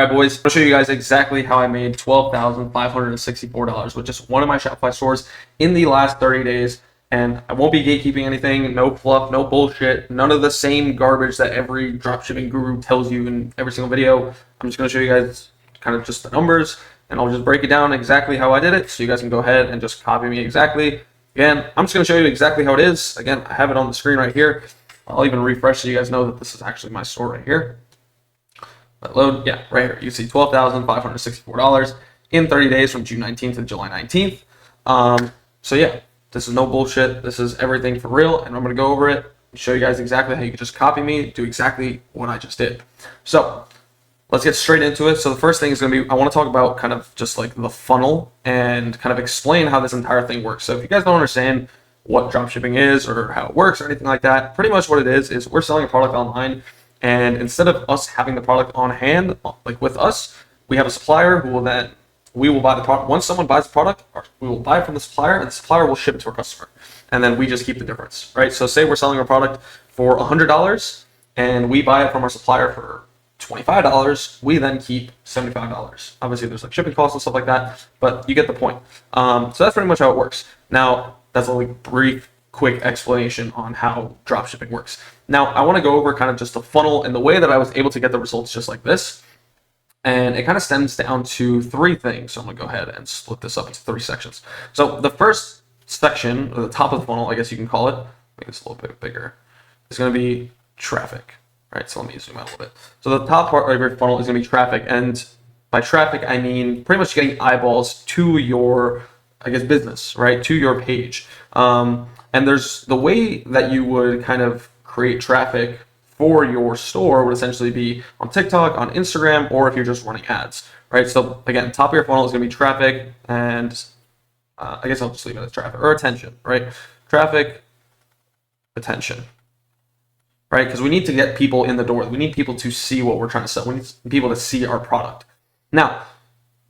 All right, boys, I'll show you guys exactly how I made $12,564 with just one of my Shopify stores in the last 30 days. And I won't be gatekeeping anything, no fluff, no bullshit, none of the same garbage that every dropshipping guru tells you in every single video. I'm just going to show you guys kind of just the numbers, and I'll just break it down exactly how I did it so you guys can go ahead and just copy me exactly. Again, I'm just going to show you exactly how it is. Again, I have it on the screen right here. I'll even refresh so you guys know that this is actually my store right here. But load, yeah, right here. You see $12,564 in 30 days from June 19th to July 19th. So yeah, this is no bullshit. This is everything for real, and I'm going to go over it and show you guys exactly how you can just copy me, do exactly what I just did. So let's get straight into it. So the first thing is going to be, I want to talk about kind of just like the funnel and kind of explain how this entire thing works. So if you guys don't understand what dropshipping is or how it works or anything like that, pretty much what it is we're selling a product online. And instead of us having the product on hand, like with us, we have a supplier who will then, we will buy the product. Once someone buys the product, we will buy it from the supplier, and the supplier will ship it to our customer. And then we just keep the difference, right? So say we're selling a product for $100 and we buy it from our supplier for $25, we then keep $75. Obviously there's like shipping costs and stuff like that, but you get the point. So that's pretty much how it works. Now, that's a like brief quick explanation on how dropshipping works. Now, I want to go over kind of just the funnel and the way that I was able to get the results just like this. And it kind of stems down to three things. So I'm going to go ahead and split this up into three sections. So the first section, or the top of the funnel, I guess you can call it, make this a little bit bigger, is going to be traffic. Right, so let me zoom out a little bit. So the top part of your funnel is going to be traffic. And by traffic, I mean pretty much getting eyeballs to your, I guess, business, right, to your page. And there's the way that you would kind of create traffic for your store would essentially be on TikTok, on Instagram, or if you're just running ads, right? So again, top of your funnel is going to be traffic, and I guess I'll just leave it as traffic or attention, right? Traffic, attention, right? Because we need to get people in the door. We need people to see what we're trying to sell. We need people to see our product. Now,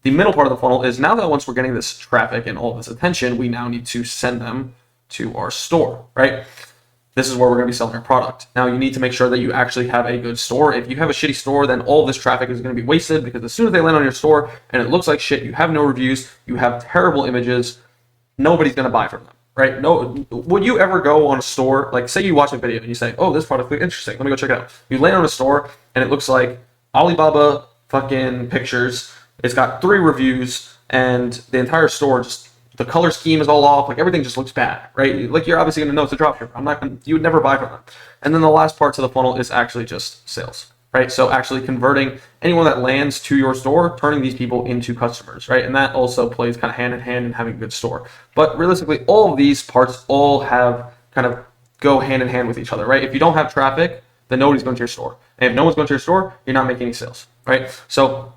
the middle part of the funnel is now that once we're getting this traffic and all this attention, we now need to send them to our store, right? This is where we're going to be selling our product. Now, you need to make sure that you actually have a good store. If you have a shitty store, then all this traffic is going to be wasted, because as soon as they land on your store and it looks like shit, you have no reviews, you have terrible images, nobody's going to buy from them, right? No, would you ever go on a store, like say you watch a video and you say, oh, this product looks interesting, let me go check it out. You land on a store and it looks like Alibaba fucking pictures. It's got 3 reviews and the entire store just, the color scheme is all off, like everything just looks bad, right? Like you're obviously gonna know it's a dropshipper. You would never buy from them. And then the last part to the funnel is actually just sales, right? So actually converting anyone that lands to your store, turning these people into customers, right? And that also plays kind of hand in hand in having a good store. But realistically, all of these parts all have kind of go hand in hand with each other, right? If you don't have traffic, then nobody's going to your store. And if no one's going to your store, you're not making any sales, right? So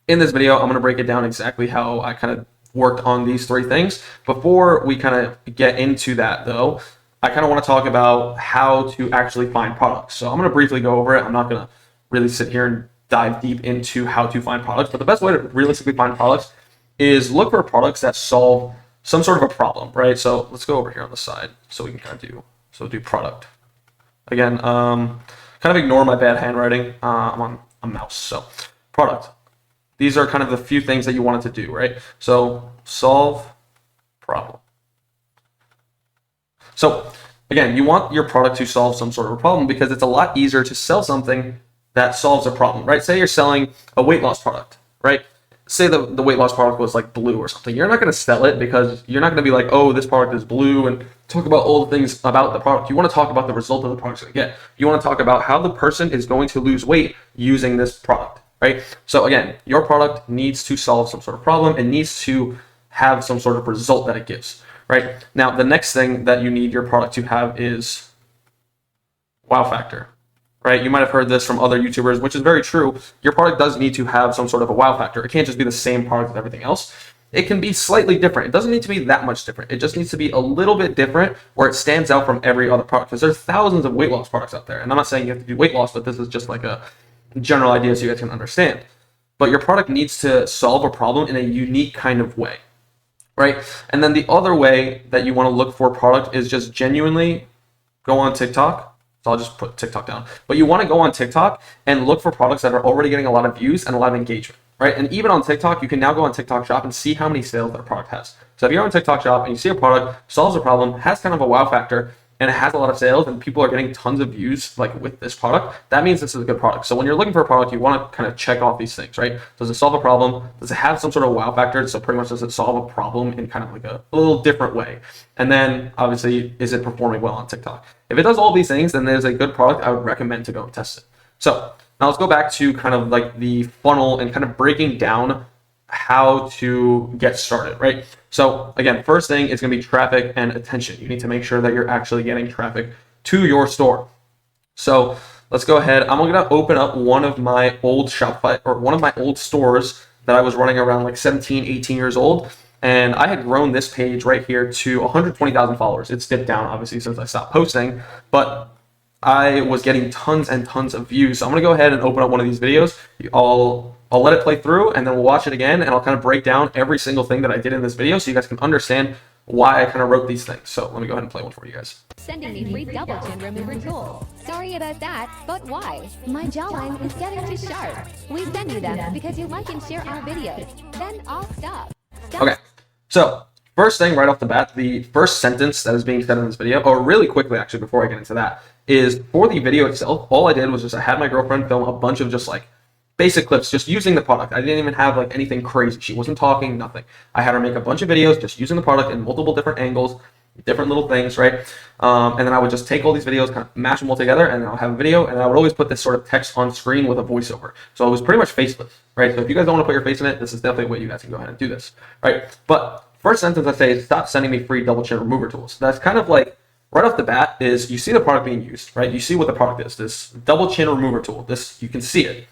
in this video, I'm gonna break it down exactly how I kind of worked on these 3 things. Before we kind of get into that though, I kind of want to talk about how to actually find products. So I'm going to briefly go over it. I'm not going to really sit here and dive deep into how to find products, but the best way to realistically find products is look for products that solve some sort of a problem, right? So let's go over here on the side so we can kind of do product. Again, kind of ignore my bad handwriting. I'm on a mouse, so product. These are kind of the few things that you wanted to do, right? So solve problem. So again, you want your product to solve some sort of a problem because it's a lot easier to sell something that solves a problem, right? Say you're selling a weight loss product, right? Say the weight loss product was like blue or something. You're not going to sell it because you're not going to be like, oh, this product is blue, and talk about all the things about the product. You want to talk about the result of the product's going to get. You want to talk about how the person is going to lose weight using this product. Right? So again, your product needs to solve some sort of problem. It needs to have some sort of result that it gives, right? Now, the next thing that you need your product to have is wow factor, right? You might have heard this from other YouTubers, which is very true. Your product does need to have some sort of a wow factor. It can't just be the same product as everything else. It can be slightly different. It doesn't need to be that much different. It just needs to be a little bit different where it stands out from every other product, because there's thousands of weight loss products out there. And I'm not saying you have to do weight loss, but this is just like a general idea so you guys can understand. But your product needs to solve a problem in a unique kind of way, right? And then the other way that you want to look for a product is just genuinely go on TikTok So I'll just put TikTok down. But you want to go on TikTok and look for products that are already getting a lot of views and a lot of engagement, right? And even on TikTok, you can now go on TikTok Shop and see how many sales that a product has. So if you're on TikTok Shop and you see a product solves a problem, has kind of a wow factor, and it has a lot of sales and people are getting tons of views like with this product, that means this is a good product. So when you're looking for a product, you want to kind of check off these things, right? Does it solve a problem? Does it have some sort of wow factor? So pretty much, does it solve a problem in kind of like a little different way? And then obviously, is it performing well on TikTok? If it does all these things, then there's a good product. I would recommend to go and test it. So now let's go back to kind of like the funnel and kind of breaking down how to get started, right? So again, first thing is going to be traffic and attention. You need to make sure that you're actually getting traffic to your store. So let's go ahead. I'm going to open up one of my old Shopify, or one of my old stores that I was running around like 17, 18 years old. And I had grown this page right here to 120,000 followers. It's dipped down obviously since I stopped posting, but I was getting tons and tons of views. So I'm going to go ahead and open up one of these videos. I'll let it play through, and then we'll watch it again, and I'll kind of break down every single thing that I did in this video so you guys can understand why I kind of wrote these things. So let me go ahead and play one for you guys. Sending me free double chin remover tool. Sorry about that, but why? My jawline is getting too sharp. We send you them because you like and share our videos. Then I'll stop. Okay, so first thing right off the bat, the first sentence that is being said in this video, or really quickly actually before I get into that, is for the video itself, all I did was just I had my girlfriend film a bunch of just like basic clips, just using the product. I didn't even have like anything crazy. She wasn't talking, nothing. I had her make a bunch of videos just using the product in multiple different angles, different little things, right? And then I would just take all these videos, kind of mash them all together, and then I'll have a video, and I would always put this sort of text on screen with a voiceover. So it was pretty much faceless, right? So if you guys don't want to put your face in it, this is definitely a way you guys can go ahead and do this, right? But first sentence I say is stop sending me free double chin remover tools. That's kind of like right off the bat is you see the product being used, right? You see what the product is, this double chin remover tool. This, you can see it.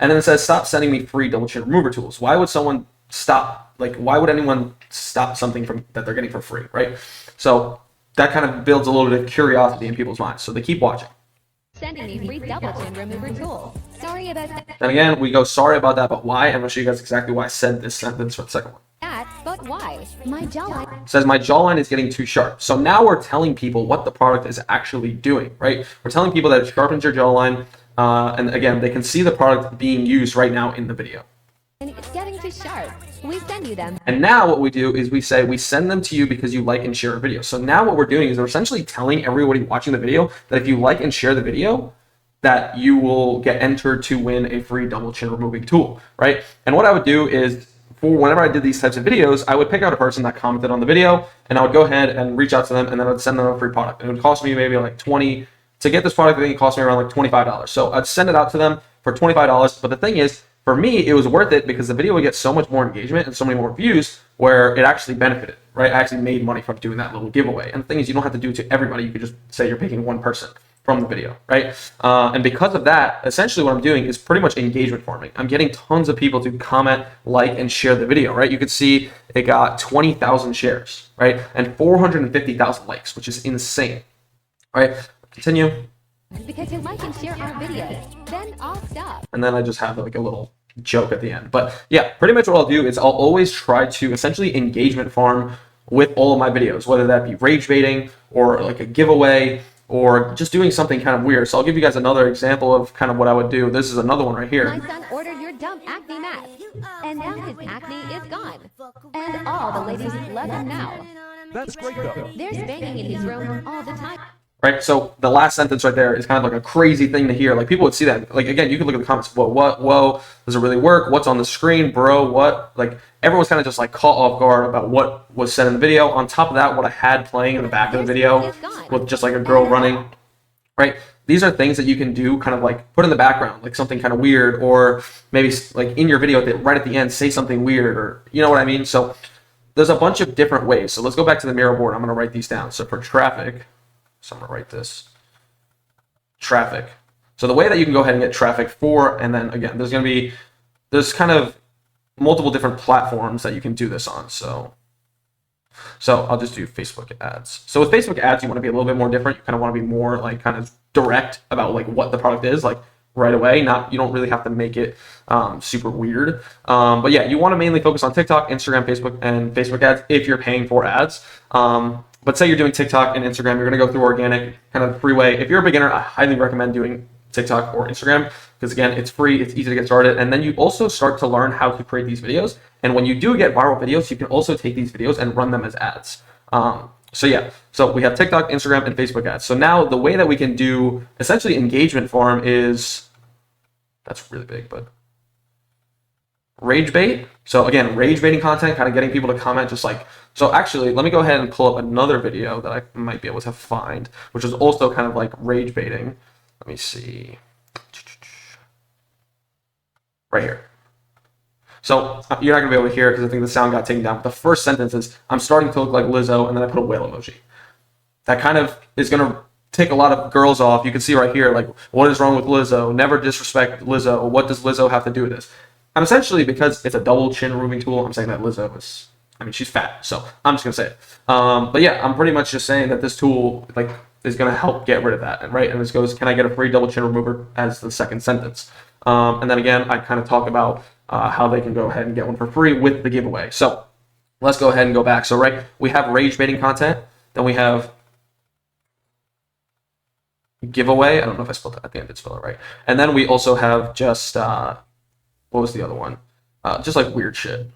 And then it says, stop sending me free double chin remover tools. Why would someone stop? Like, why would anyone stop something from that they're getting for free, right? So that kind of builds a little bit of curiosity in people's minds. So they keep watching. Sending me free double chin remover tool. Sorry about that. And again, we go, sorry about that, but why? I'm going to show you guys exactly why I said this sentence for the second one. But why? My jawline. It says my jawline is getting too sharp. So now we're telling people what the product is actually doing, right? We're telling people that it sharpens your jawline. And again, they can see the product being used right now in the video. And it's getting too sharp. We send you them. And now what we do is we say we send them to you because you like and share a video. So now what we're doing is we're essentially telling everybody watching the video that if you like and share the video, that you will get entered to win a free double chin removing tool, right? And what I would do is, for whenever I did these types of videos, I would pick out a person that commented on the video, and I would go ahead and reach out to them, and then I would send them a free product. And it would cost me maybe like $20 to get this product. I think it cost me around like $25. So I'd send it out to them for $25. But the thing is, for me, it was worth it because the video would get so much more engagement and so many more views where it actually benefited, right? I actually made money from doing that little giveaway. And the thing is, you don't have to do it to everybody. You could just say you're picking one person from the video, right? And because of that, essentially what I'm doing is pretty much engagement farming. I'm getting tons of people to comment, like, and share the video, right? You could see it got 20,000 shares, right? And 450,000 likes, which is insane, right? Continue. Because you like and share our videos, then I'll stop. And then I just have like a little joke at the end. But yeah, pretty much what I'll do is I'll always try to essentially engagement farm with all of my videos, whether that be rage baiting or like a giveaway or just doing something kind of weird. So I'll give you guys another example of kind of what I would do. This is another one right here. My son ordered your dumb acne mask, and now his acne is gone. And all the ladies love him now. That's great though. There's banging in his room all the time. Right, so the last sentence right there is kind of like a crazy thing to hear. Like people would see that. Like again, you can look at the comments. Whoa, does it really work? What's on the screen, bro? What? Like everyone's kind of just like caught off guard about what was said in the video. On top of that, what I had playing in the back of the video with just like a girl running. Right, these are things that you can do, kind of like put in the background, like something kind of weird, or maybe like in your video right at the end, say something weird, or you know what I mean. So there's a bunch of different ways. So let's go back to the mirror board. I'm going to write these down. So for traffic. So I'm going to write this, traffic. So the way that you can go ahead and get traffic for, and then again, there's kind of multiple different platforms that you can do this on. So I'll just do Facebook ads. So with Facebook ads, you want to be a little bit more different. You kind of want to be more like kind of direct about like what the product is, like right away. You don't really have to make it super weird. But yeah, you want to mainly focus on TikTok, Instagram, Facebook, and Facebook ads if you're paying for ads. But say you're doing TikTok and Instagram, you're going to go through organic, kind of free way. If you're a beginner, I highly recommend doing TikTok or Instagram because again, it's free, it's easy to get started, and then you also start to learn how to create these videos. And when you do get viral videos, you can also take these videos and run them as ads. So we have TikTok, Instagram, and Facebook ads. So now the way that we can do essentially engagement for them is, that's really big, but rage bait. So again, rage baiting content, kind of getting people to comment just like, so actually, let me go ahead and pull up another video that I might be able to find, which is also kind of like rage baiting. Let me see. Right here. So you're not gonna be able to hear it because I think the sound got taken down. But the first sentence is, I'm starting to look like Lizzo, and then I put a whale emoji. That kind of is gonna take a lot of girls off. You can see right here, like, what is wrong with Lizzo? Never disrespect Lizzo. What does Lizzo have to do with this? And essentially, because it's a double chin removing tool, I'm saying that Lizzo is, I mean, she's fat, so I'm just gonna say it. But yeah, I'm pretty much just saying that this tool, like, is gonna help get rid of that, right? And this goes, can I get a free double chin remover as the second sentence? And then again, I kind of talk about how they can go ahead and get one for free with the giveaway. So let's go ahead and go back. So right, we have rage baiting content, then we have giveaway. I don't know if I spelled that. I think I did spell it right. And then we also have just what was the other one? Just like weird shit.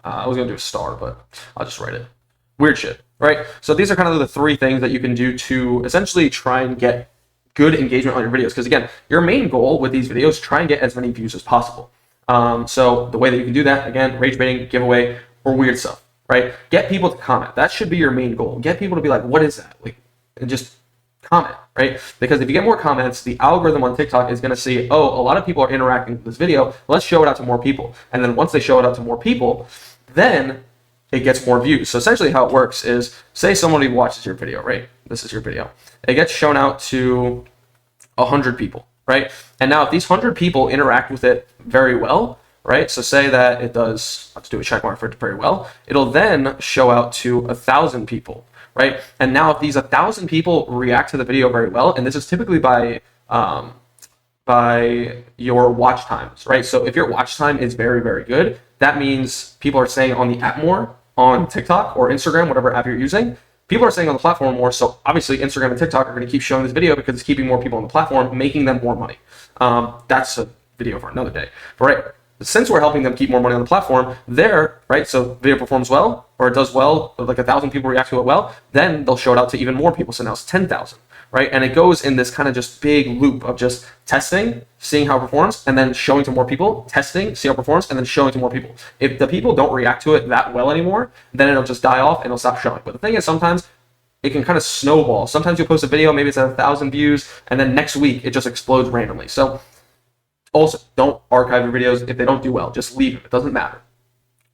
I was gonna do a star, but I'll just write it. Weird shit, right? So these are kind of the three things that you can do to essentially try and get good engagement on your videos. Because again, your main goal with these videos, try and get as many views as possible. So the way that you can do that, again, rage baiting, giveaway, or weird stuff, right? Get people to comment. That should be your main goal. Get people to be like, what is that? Like, and just comment, right? Because if you get more comments, the algorithm on TikTok is going to see, oh, a lot of people are interacting with this video. Let's show it out to more people. And then once they show it out to more people, then it gets more views. So essentially how it works is, say somebody watches your video, right? This is your video. It gets shown out to 100 people, right? And now if these 100 people interact with it very well, right? So say that it does, let's do a check mark for it very well. It'll then show out to 1,000 people, right? And now if these 1,000 people react to the video very well, and this is typically by your watch times, right? So if your watch time is very, very good, that means people are staying on the app more on TikTok or Instagram, whatever app you're using. People are staying on the platform more, so obviously Instagram and TikTok are going to keep showing this video because it's keeping more people on the platform, making them more money. That's a video for another day. But right, since we're helping them keep more money on the platform, right, so video performs well, or it does well, like 1,000 people react to it well, then they'll show it out to even more people, so now it's 10,000. Right? And it goes in this kind of just big loop of just testing, seeing how it performs, and then showing to more people, testing, see how it performs, and then showing to more people. If the people don't react to it that well anymore, then it'll just die off and it'll stop showing. But the thing is, sometimes it can kind of snowball. Sometimes you'll post a video, maybe it's at 1,000 views, and then next week it just explodes randomly. So also, don't archive your videos if they don't do well. Just leave them. It doesn't matter.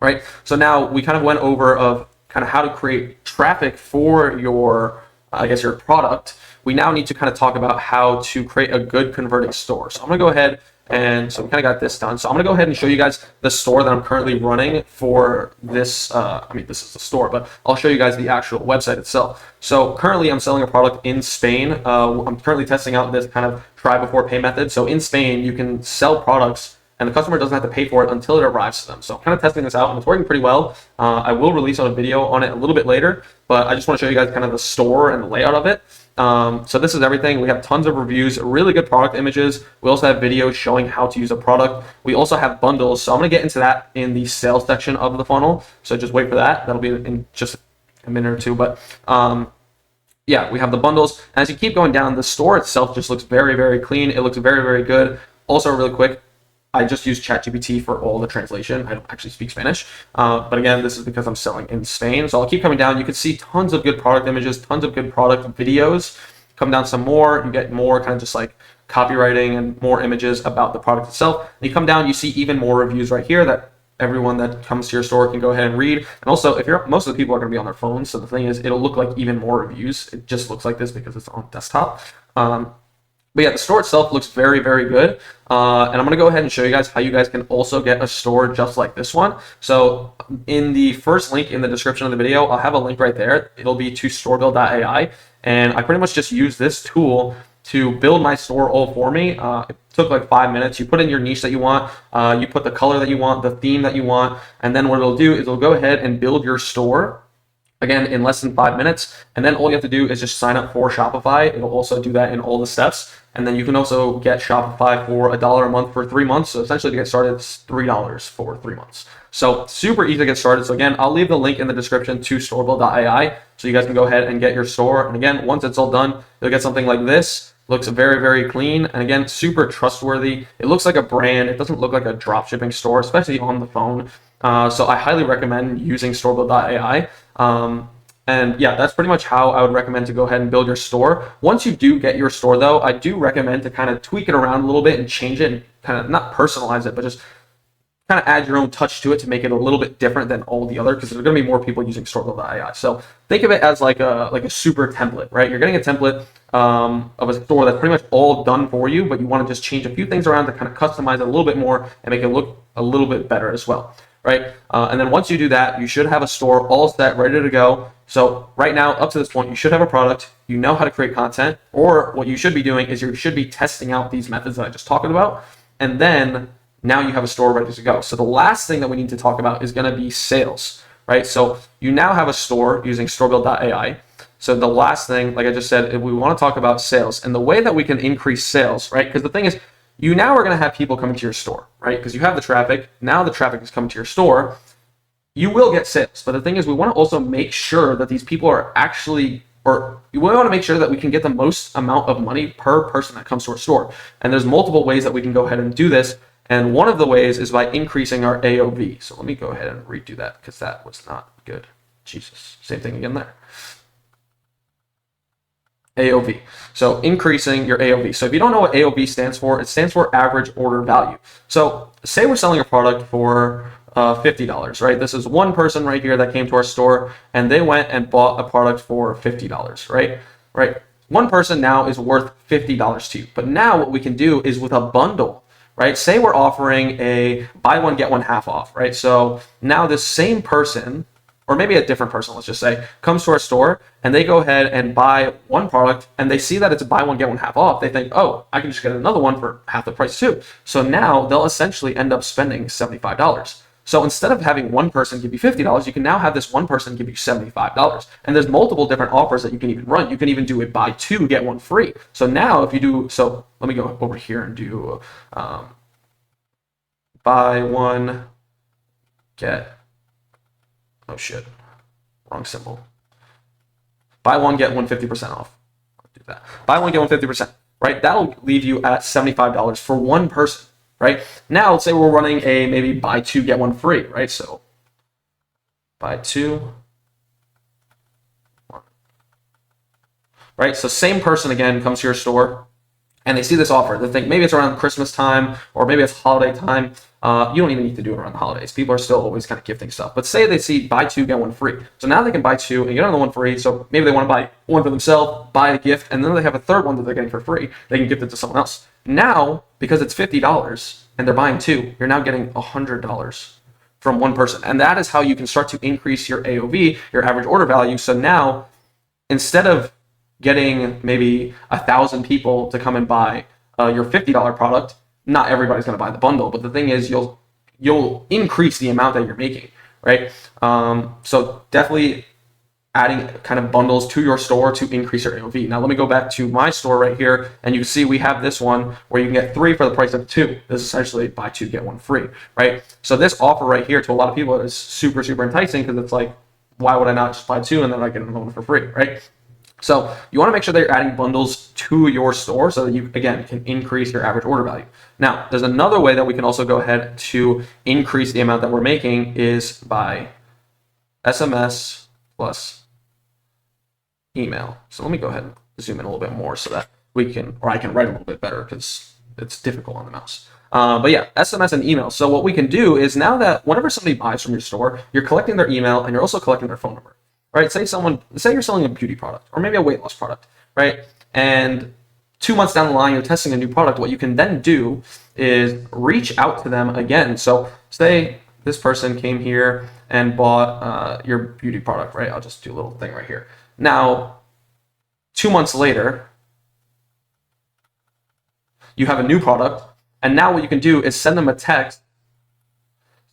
Right? So now we kind of went over of kind of how to create traffic for your, your product. We now need to kind of talk about how to create a good converting store. So I'm going to go ahead and so we kind of got this done. So I'm going to go ahead and show you guys the store that I'm currently running for this. This is the store, but I'll show you guys the actual website itself. So currently I'm selling a product in Spain. I'm currently testing out this kind of try before pay method. So in Spain, you can sell products and the customer doesn't have to pay for it until it arrives to them. So I'm kind of testing this out and it's working pretty well. I will release a video on it a little bit later, but I just want to show you guys kind of the store and the layout of it. So this is everything. We have tons of reviews, really good product images. We also have videos showing how to use a product. We also have bundles. So I'm going to get into that in the sales section of the funnel. So just wait for that. That'll be in just a minute or two. But yeah, we have the bundles. As you keep going down, the store itself just looks very, very clean. It looks very, very good. Also, really quick, I just use ChatGPT for all the translation. I don't actually speak Spanish. But again, this is because I'm selling in Spain. So I'll keep coming down. You can see tons of good product images, tons of good product videos. Come down some more, you get more kind of just like copywriting and more images about the product itself. And you come down, you see even more reviews right here that everyone that comes to your store can go ahead and read. And also, most of the people are going to be on their phones. So the thing is, it'll look like even more reviews. It just looks like this because it's on desktop. But yeah, the store itself looks very, very good. And I'm going to go ahead and show you guys how you guys can also get a store just like this one. So in the first link in the description of the video, I'll have a link right there. It'll be to storebuild.ai. And I pretty much just use this tool to build my store all for me. took like 5 minutes. You put in your niche that you want, you put the color that you want, the theme that you want, and then what it'll do is it'll go ahead and build your store again in less than 5 minutes. And then all you have to do is just sign up for Shopify. It'll also do that in all the steps. And then you can also get Shopify for $1 a month for 3 months. So essentially to get started, it's $3 for 3 months. So super easy to get started. So again, I'll leave the link in the description to storebuild.ai so you guys can go ahead and get your store. And again, once it's all done, you'll get something like this. Looks very, very clean. And again, super trustworthy. It looks like a brand. It doesn't look like a dropshipping store, especially on the phone. So I highly recommend using storebuild.ai. And yeah, that's pretty much how I would recommend to go ahead and build your store. Once you do get your store though, I do recommend to kind of tweak it around a little bit and change it and kind of not personalize it, but just kind of add your own touch to it to make it a little bit different than all the other, because there's going to be more people using storebuild.ai. So think of it as like a super template, right? You're getting a template of a store that's pretty much all done for you, but you want to just change a few things around to kind of customize it a little bit more and make it look a little bit better as well, right? And then once you do that, you should have a store all set, ready to go. So right now, up to this point, you should have a product, you know how to create content, or what you should be doing is you should be testing out these methods that I just talked about, and then now you have a store ready to go. So the last thing that we need to talk about is going to be sales, right? So you now have a store using storebuild.ai. So the last thing, like I just said, we want to talk about sales and the way that we can increase sales, right? Because the thing is, you now are going to have people coming to your store, right? Because you have the traffic. Now the traffic is coming to your store. You will get sales. But the thing is, we want to also make sure that these people are actually, or we want to make sure that we can get the most amount of money per person that comes to our store. And there's multiple ways that we can go ahead and do this. And one of the ways is by increasing our AOV. So let me go ahead and redo that because that was not good. Jesus, same thing again there. AOV. So increasing your AOV. So if you don't know what AOV stands for, it stands for average order value. So say we're selling a product for $50, right? This is one person right here that came to our store and they went and bought a product for $50, right? One person now is worth $50 to you. But now what we can do is with a bundle, right? Say we're offering a buy one, get one half off, right? So now this same person, or maybe a different person, let's just say, comes to our store and they go ahead and buy one product and they see that it's a buy one, get one half off. They think, oh, I can just get another one for half the price too. So now they'll essentially end up spending $75. So instead of having one person give you $50, you can now have this one person give you $75. And there's multiple different offers that you can even run. You can even do a buy two, get one free. So now if you do, so let me go over here and do buy one, get, oh shit, wrong symbol. Buy one, get one 50% off. Do that. Buy one, get one 50%, right? That'll leave you at $75 for one person. Right now, let's say we're running a maybe buy two, get one free, right? So buy two, one, right? So same person again comes to your store and they see this offer. They think maybe it's around Christmas time or maybe it's holiday time. You don't even need to do it around the holidays. People are still always kind of gifting stuff. But say they see buy two, get one free. So now they can buy two and get another one free. So maybe they want to buy one for themselves, buy a gift, and then they have a third one that they're getting for free. They can gift it to someone else. Now, because it's $50 and they're buying two, you're now getting $100 from one person. And that is how you can start to increase your AOV, your average order value. So now, instead of getting maybe 1,000 people to come and buy your $50 product, not everybody's going to buy the bundle. But the thing is, you'll increase the amount that you're making, right? So definitely adding kind of bundles to your store to increase your AOV. Now let me go back to my store right here, and you can see we have this one where you can get 3 for the price of 2. This is essentially buy 2, get 1 free, right? So this offer right here to a lot of people is super, super enticing because it's like, why would I not just buy 2 and then I get another one for free, right? So you want to make sure that you're adding bundles to your store so that you, again, can increase your average order value. Now, there's another way that we can also go ahead to increase the amount that we're making is by SMS plus email. So let me go ahead and zoom in a little bit more so that we can, or I can write a little bit better because it's difficult on the mouse. But yeah, SMS and email. So what we can do is now that whenever somebody buys from your store, you're collecting their email and you're also collecting their phone number, right? Say you're selling a beauty product or maybe a weight loss product, right? And 2 months down the line, you're testing a new product. What you can then do is reach out to them again. So say this person came here and bought your beauty product, right? I'll just do a little thing right here. Now, 2 months later, you have a new product And now what you can do is send them a text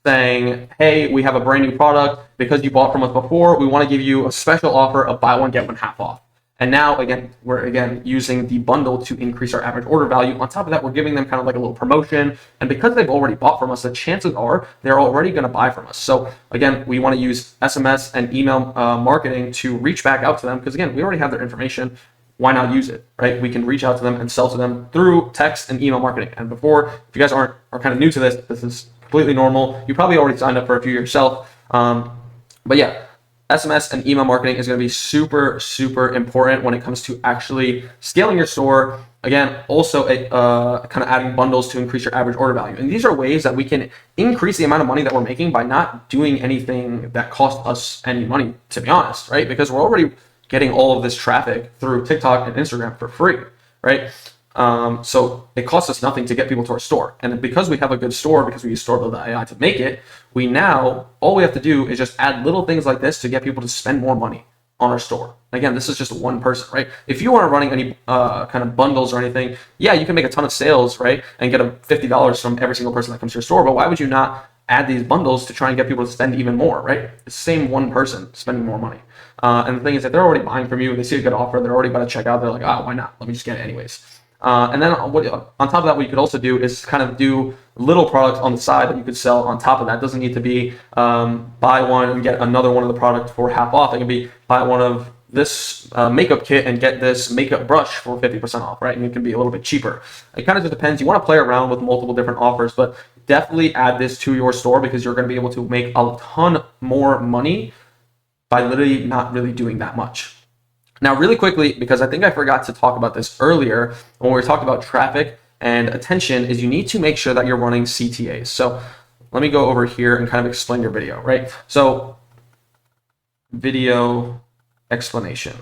saying, hey, we have a brand new product. Because you bought from us before, we want to give you a special offer of buy one, get one half off. And now, again, we're using the bundle to increase our average order value. On top of that, we're giving them kind of like a little promotion. And because they've already bought from us, the chances are they're already going to buy from us. So again, we want to use SMS and email marketing to reach back out to them. Because again, we already have their information. Why not use it, right? We can reach out to them and sell to them through text and email marketing. And before, if you guys are kind of new to this, this is completely normal. You probably already signed up for a few yourself. But yeah, SMS and email marketing is going to be super, super important when it comes to actually scaling your store. Again, also kind of adding bundles to increase your average order value. And these are ways that we can increase the amount of money that we're making by not doing anything that costs us any money, to be honest, right? Because we're already getting all of this traffic through TikTok and Instagram for free, right? So it costs us nothing to get people to our store. And because we have a good store, because we use store.ai to make it, all we have to do is just add little things like this to get people to spend more money on our store. Again, this is just one person, right? If you aren't running any kind of bundles or anything, yeah, you can make a ton of sales, right? And get $50 from every single person that comes to your store. But why would you not add these bundles to try and get people to spend even more, right? It's the same one person spending more money. And the thing is that they're already buying from you. They see a good offer. They're already about to check out. They're like, why not? Let me just get it anyways. And then on top of that, what you could also do is kind of do little products on the side that you could sell on top of that. It doesn't need to be buy one and get another one of the product for half off. It can be buy one of this makeup kit and get this makeup brush for 50% off, right? And it can be a little bit cheaper. It kind of just depends. You want to play around with multiple different offers, but definitely add this to your store because you're going to be able to make a ton more money by literally not really doing that much. Now, really quickly, because I think I forgot to talk about this earlier when we were talking about traffic and attention, is you need to make sure that you're running CTAs. So let me go over here and kind of explain your video, right? So video explanation.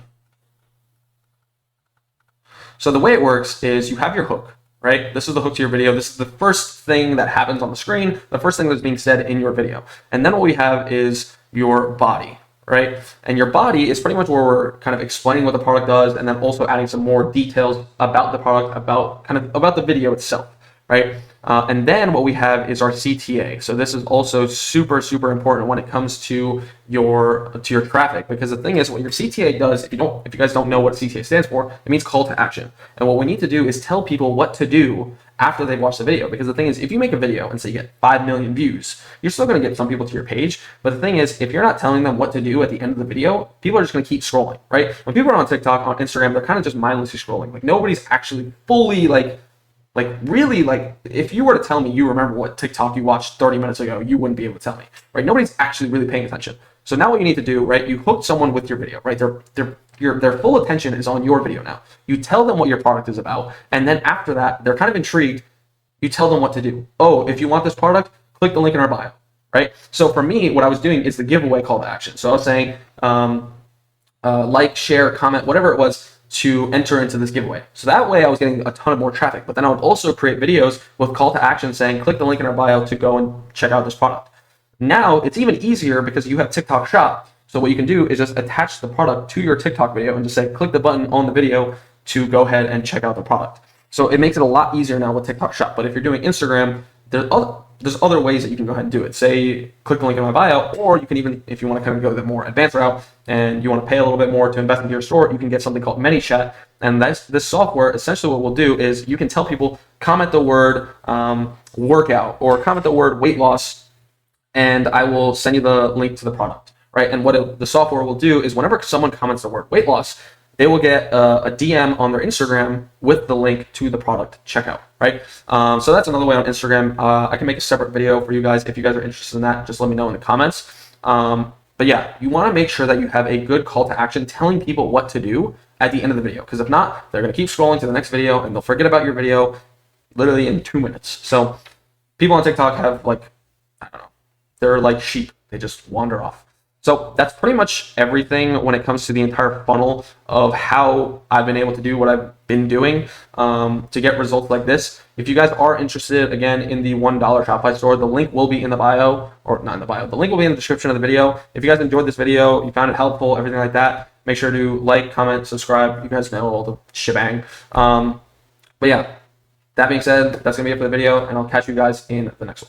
So the way it works is you have your hook, right? This is the hook to your video. This is the first thing that happens on the screen, the first thing that's being said in your video. And then what we have is your body, right? And your body is pretty much where we're kind of explaining what the product does and then also adding some more details about the product, about the video itself, right? And then what we have is our CTA. So this is also super, super important when it comes to your traffic, because the thing is what your CTA does, if you guys don't know what CTA stands for, it means call to action. And what we need to do is tell people what to do after they've watched the video. Because the thing is, if you make a video and say you get 5 million views, you're still going to get some people to your page. But the thing is, if you're not telling them what to do at the end of the video, people are just going to keep scrolling, right? When people are on TikTok, on Instagram, they're kind of just mindlessly scrolling. Like nobody's actually fully really, if you were to tell me you remember what TikTok you watched 30 minutes ago, you wouldn't be able to tell me, right? Nobody's actually really paying attention. So now what you need to do, right? You hook someone with your video, right? Their full attention is on your video now. You tell them what your product is about, and then after that, they're kind of intrigued. You tell them what to do. Oh, if you want this product, click the link in our bio, right? So for me, what I was doing is the giveaway call to action. So I was saying, like, share, comment, whatever it was, to enter into this giveaway. So that way I was getting a ton of more traffic, but then I would also create videos with call to action saying, click the link in our bio to go and check out this product. Now it's even easier because you have TikTok Shop. So what you can do is just attach the product to your TikTok video and just say, click the button on the video to go ahead and check out the product. So it makes it a lot easier now with TikTok Shop. But if you're doing Instagram, there's other ways that you can go ahead and do it. Say, click the link in my bio, or you can even, if you want to kind of go the more advanced route and you want to pay a little bit more to invest into your store, you can get something called ManyChat. And this software, essentially what we'll do is you can tell people, comment the word workout or comment the word weight loss, and I will send you the link to the product, right? And what the software will do is whenever someone comments the word weight loss, they will get a DM on their Instagram with the link to the product checkout, right? So that's another way on Instagram. I can make a separate video for you guys. If you guys are interested in that, just let me know in the comments. But yeah, you want to make sure that you have a good call to action telling people what to do at the end of the video. Because if not, they're going to keep scrolling to the next video and they'll forget about your video literally in 2 minutes. So people on TikTok have I don't know, they're like sheep. They just wander off. So that's pretty much everything when it comes to the entire funnel of how I've been able to do what I've been doing to get results like this. If you guys are interested, again, in the $1 Shopify store, the link will be in the bio, or not in the bio, the link will be in the description of the video. If you guys enjoyed this video, you found it helpful, everything like that, make sure to like, comment, subscribe. You guys know all the shebang. But yeah, That being said, that's going to be it for the video, and I'll catch you guys in the next one.